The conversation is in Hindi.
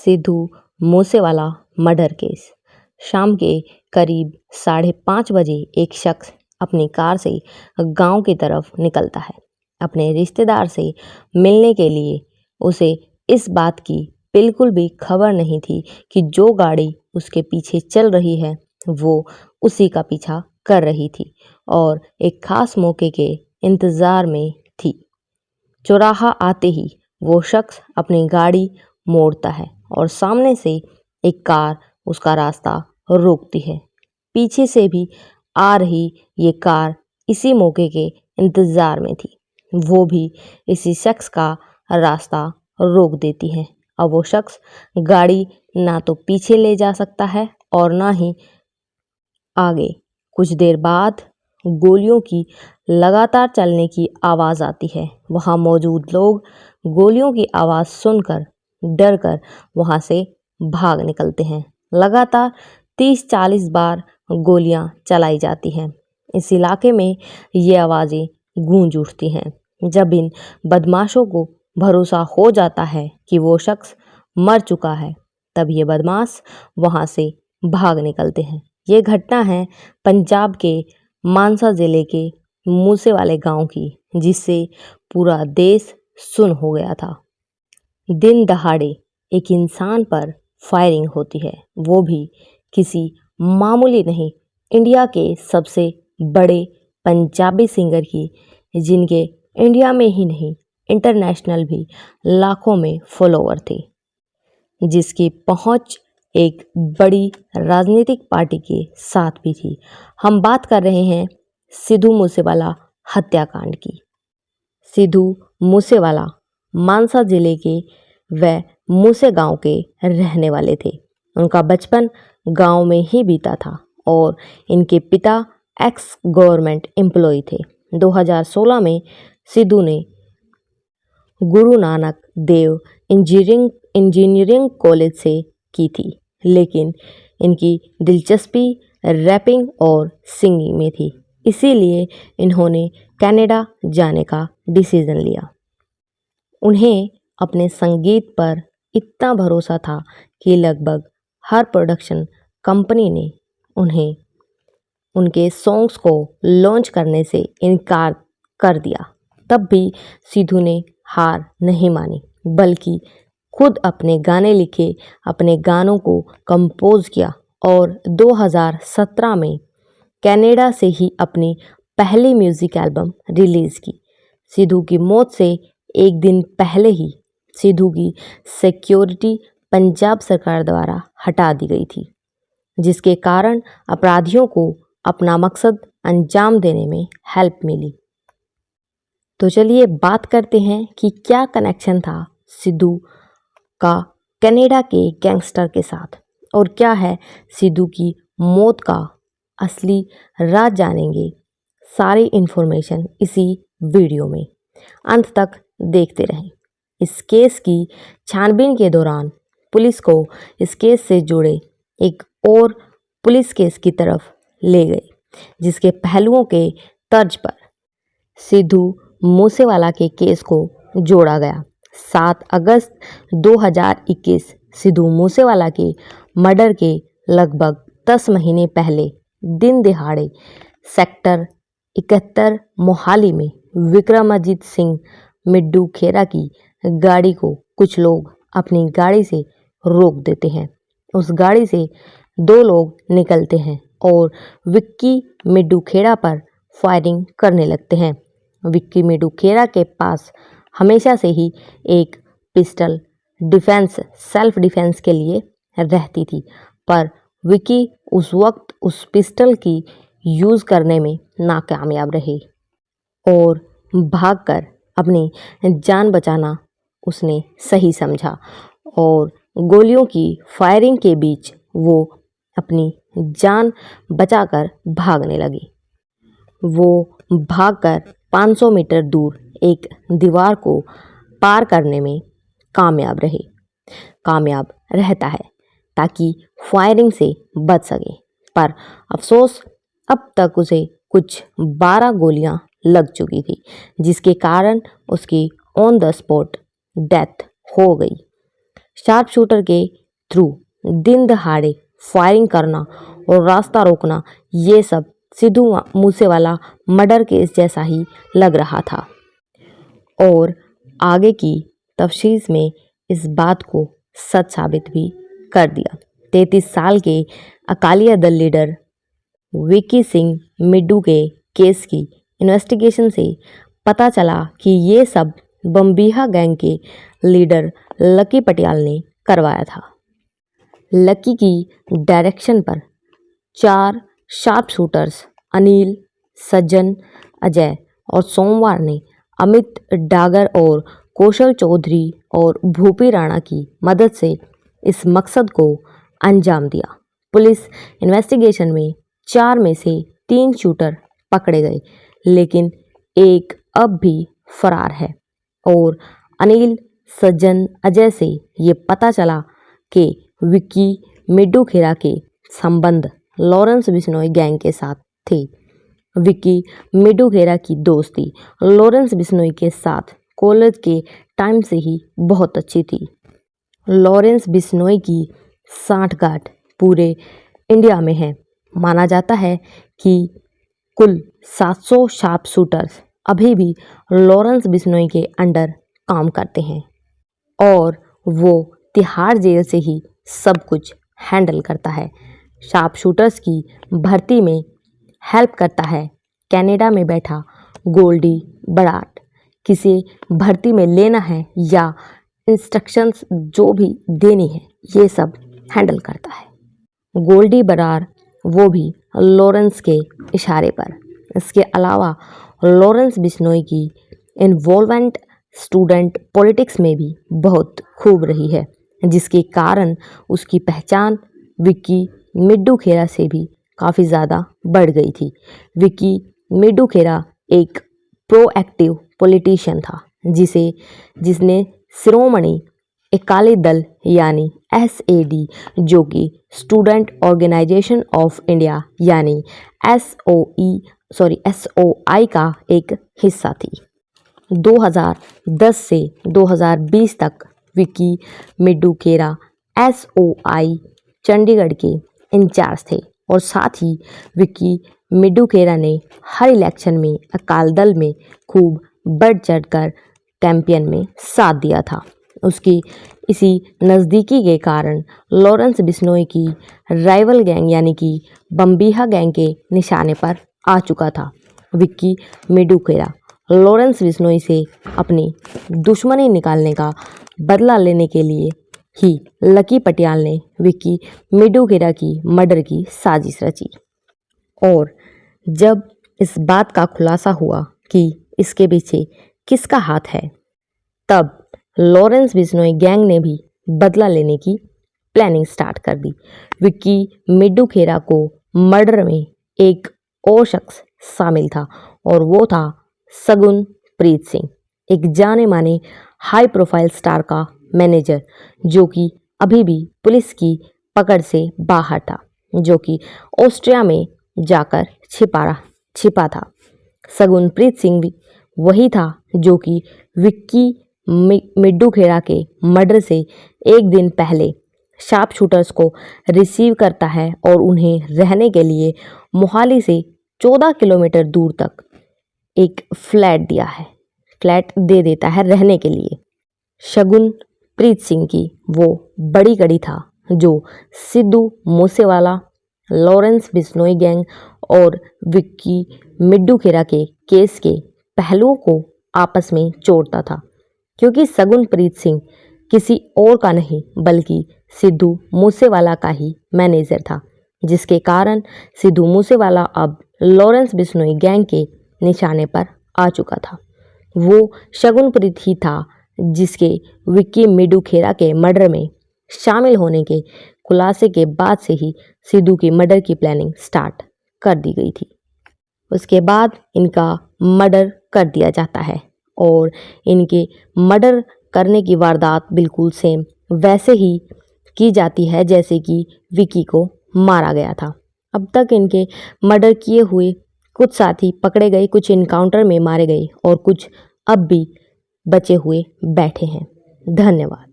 Sidhu Moosewala murder case. शाम के करीब 5:30 बजे एक शख्स अपनी कार से गांव की तरफ निकलता है अपने रिश्तेदार से मिलने के लिए। उसे इस बात की बिल्कुल भी खबर नहीं थी कि जो गाड़ी उसके पीछे चल रही है वो उसी का पीछा कर रही थी और एक खास मौके के इंतज़ार में थी। चौराहा आते ही वो शख्स अपनी गाड़ी मोड़ता है और सामने से एक कार उसका रास्ता रोकती है। पीछे से भी आ रही ये कार इसी मौके के इंतज़ार में थी। वो भी इसी शख्स का रास्ता रोक देती है। अब वो शख्स गाड़ी ना तो पीछे ले जा सकता है और ना ही आगे। कुछ देर बाद गोलियों की लगातार चलने की आवाज़ आती है। वहाँ मौजूद लोग गोलियों की आवाज़ सुनकर डरकर वहाँ से भाग निकलते हैं। लगातार 30-40 बार गोलियां चलाई जाती हैं। इस इलाके में ये आवाज़ें गूंज उठती हैं। जब इन बदमाशों को भरोसा हो जाता है कि वो शख्स मर चुका है तब ये बदमाश वहाँ से भाग निकलते हैं। ये घटना है पंजाब के मानसा ज़िले के मूसेवाले गांव की, जिससे पूरा देश सुन्न हो गया था। दिन दहाड़े एक इंसान पर फायरिंग होती है, वो भी किसी मामूली नहीं, इंडिया के सबसे बड़े पंजाबी सिंगर की, जिनके इंडिया में ही नहीं इंटरनेशनल भी लाखों में फॉलोअर थे, जिसकी पहुंच एक बड़ी राजनीतिक पार्टी के साथ भी थी। हम बात कर रहे हैं सिद्धू मूसेवाला हत्याकांड की। सिद्धू मूसेवाला मानसा जिले के व मूसे गांव के रहने वाले थे। उनका बचपन गांव में ही बीता था और इनके पिता एक्स गवर्नमेंट एम्प्लॉय थे। 2016 में सिद्धू ने गुरु नानक देव इंजीनियरिंग कॉलेज से की थी, लेकिन इनकी दिलचस्पी रैपिंग और सिंगिंग में थी, इसीलिए इन्होंने कनाडा जाने का डिसीज़न लिया। उन्हें अपने संगीत पर इतना भरोसा था कि लगभग हर प्रोडक्शन कंपनी ने उन्हें उनके सॉन्ग्स को लॉन्च करने से इनकार कर दिया। तब भी सिद्धू ने हार नहीं मानी, बल्कि खुद अपने गाने लिखे, अपने गानों को कंपोज किया और 2017 में कनाडा से ही अपनी पहली म्यूज़िक एल्बम रिलीज़ की। सिद्धू की मौत से एक दिन पहले ही सिद्धू की सिक्योरिटी पंजाब सरकार द्वारा हटा दी गई थी, जिसके कारण अपराधियों को अपना मकसद अंजाम देने में हेल्प मिली। तो चलिए बात करते हैं कि क्या कनेक्शन था सिद्धू का कनाडा के गैंगस्टर के साथ और क्या है सिद्धू की मौत का असली राज। जानेंगे सारी इन्फॉर्मेशन इसी वीडियो में, अंत तक देखते रहें। इस केस की छानबीन के दौरान पुलिस को इस केस से जुड़े एक और पुलिस केस की तरफ ले गए, जिसके पहलुओं के तर्ज पर सिद्धू मूसेवाला के केस को जोड़ा गया। 7 अगस्त 2021 सिद्धू मूसेवाला के मर्डर के लगभग 10 महीने पहले दिन दिहाड़े सेक्टर 71 मोहाली में विक्रमाजीत सिंह मिड्डू खेरा की गाड़ी को कुछ लोग अपनी गाड़ी से रोक देते हैं। उस गाड़ी से 2 लोग निकलते हैं और विक्की मिड्डू खेरा पर फायरिंग करने लगते हैं। विक्की मिड्डू खेरा के पास हमेशा से ही एक पिस्टल सेल्फ डिफेंस के लिए रहती थी, पर विक्की उस वक्त उस पिस्टल की यूज़ करने में नाकामयाब रहे और भागकर अपनी जान बचाना उसने सही समझा और गोलियों की फायरिंग के बीच वो अपनी जान बचाकर भागने लगी। वो भागकर 500 मीटर दूर एक दीवार को पार करने में कामयाब रहता है ताकि फायरिंग से बच सके, पर अफसोस अब तक उसे कुछ 12 गोलियां लग चुकी थी, जिसके कारण उसकी ऑन द स्पॉट डेथ हो गई। शार्प शूटर के थ्रू दिन दहाड़े फायरिंग करना और रास्ता रोकना, ये सब सिद्धू मूसेवाला मर्डर केस जैसा ही लग रहा था। और आगे की तफ्तीश में इस बात को सच साबित भी कर दिया। 33 साल के अकाली दल लीडर विक्की सिंह मिड्डू के केस की इन्वेस्टिगेशन से पता चला कि ये सब बम्बीहा गैंग के लीडर लकी पटियाल ने करवाया था। लकी की डायरेक्शन पर 4 शार्प शूटर्स अनिल, सज्जन, अजय और सोमवार ने अमित डागर और कौशल चौधरी और भूपी राणा की मदद से इस मकसद को अंजाम दिया। पुलिस इन्वेस्टिगेशन में 4 में से 3 शूटर पकड़े गए, लेकिन एक अब भी फरार है। और अनिल, सज्जन, अजय से ये पता चला कि विक्की मिड्डू खेरा के संबंध लॉरेंस बिश्नोई गैंग के साथ थे। विक्की मिड्डू खेरा की दोस्ती लॉरेंस बिश्नोई के साथ कॉलेज के टाइम से ही बहुत अच्छी थी। लॉरेंस बिश्नोई की सांठगांठ पूरे इंडिया में है। माना जाता है कि कुल 700 शार्प शूटर्स अभी भी लॉरेंस बिश्नोई के अंडर काम करते हैं और वो तिहाड़ जेल से ही सब कुछ हैंडल करता है। शार्प शूटर्स की भर्ती में हेल्प करता है कनाडा में बैठा गोल्डी बराड़। किसी भर्ती में लेना है या इंस्ट्रक्शंस जो भी देनी है, ये सब हैंडल करता है गोल्डी बराड़, वो भी लॉरेंस के इशारे पर। इसके अलावा लॉरेंस बिश्नोई की इन्वॉल्वमेंट स्टूडेंट पॉलिटिक्स में भी बहुत खूब रही है, जिसके कारण उसकी पहचान विक्की मिड्डू खेरा से भी काफ़ी ज़्यादा बढ़ गई थी। विक्की मिड्डू खेरा एक प्रोएक्टिव पॉलिटिशियन था जिसने शिरोमणि अकाली दल यानी SAD, जो कि स्टूडेंट ऑर्गेनाइजेशन ऑफ इंडिया यानी SOI का एक हिस्सा थी। 2010 से 2020 तक विक्की मिड्डू खेरा SOI चंडीगढ़ के इंचार्ज थे और साथ ही विक्की मिड्डू खेरा ने हर इलेक्शन में अकाली दल में खूब बढ़ चढ़कर कैंपेन में साथ दिया था। उसकी इसी नज़दीकी के कारण लॉरेंस बिश्नोई की राइवल गैंग यानी कि बम्बीहा गैंग के निशाने पर आ चुका था। विक्की मिड्डू खेरा लॉरेंस बिश्नोई से अपनी दुश्मनी निकालने का बदला लेने के लिए ही लकी पटियाल ने विक्की मिड्डू खेरा की मर्डर की साजिश रची। और जब इस बात का खुलासा हुआ कि इसके पीछे किसका हाथ है, तब लॉरेंस बिश्नोई गैंग ने भी बदला लेने की प्लानिंग स्टार्ट कर दी। विक्की मिड्डू खेरा को मर्डर में एक और शख्स शामिल था और वो था सगुन प्रीत सिंह, एक जाने माने हाई प्रोफाइल स्टार का मैनेजर, जो कि अभी भी पुलिस की पकड़ से बाहर था, जो कि ऑस्ट्रिया में जाकर छिपा था। सगुन प्रीत सिंह भी वही था जो कि विक्की मिड्डू खेरा के मर्डर से एक दिन पहले शार्प शूटर्स को रिसीव करता है और उन्हें रहने के लिए मोहाली से 14 किलोमीटर दूर तक एक फ्लैट दे देता है रहने के लिए। शगुन प्रीत सिंह की वो बड़ी कड़ी था जो सिद्धू मूसेवाला, लॉरेंस बिश्नोई गैंग और विक्की मिड्डू खेरा के केस के पहलुओं को आपस में जोड़ता था, क्योंकि सगुन प्रीत सिंह किसी और का नहीं बल्कि सिद्धू मूसेवाला का ही मैनेजर था, जिसके कारण सिद्धू मूसेवाला अब लॉरेंस बिश्नोई गैंग के निशाने पर आ चुका था। वो शगुन प्रीत ही था जिसके विक्की मिड्डू खेरा के मर्डर में शामिल होने के खुलासे के बाद से ही सिद्धू की मर्डर की प्लानिंग स्टार्ट कर दी गई थी। उसके बाद इनका मर्डर कर दिया जाता है और इनके मर्डर करने की वारदात बिल्कुल सेम वैसे ही की जाती है जैसे कि विक्की को मारा गया था। अब तक इनके मर्डर किए हुए कुछ साथी पकड़े गए, कुछ इनकाउंटर में मारे गए और कुछ अब भी बचे हुए बैठे हैं। धन्यवाद।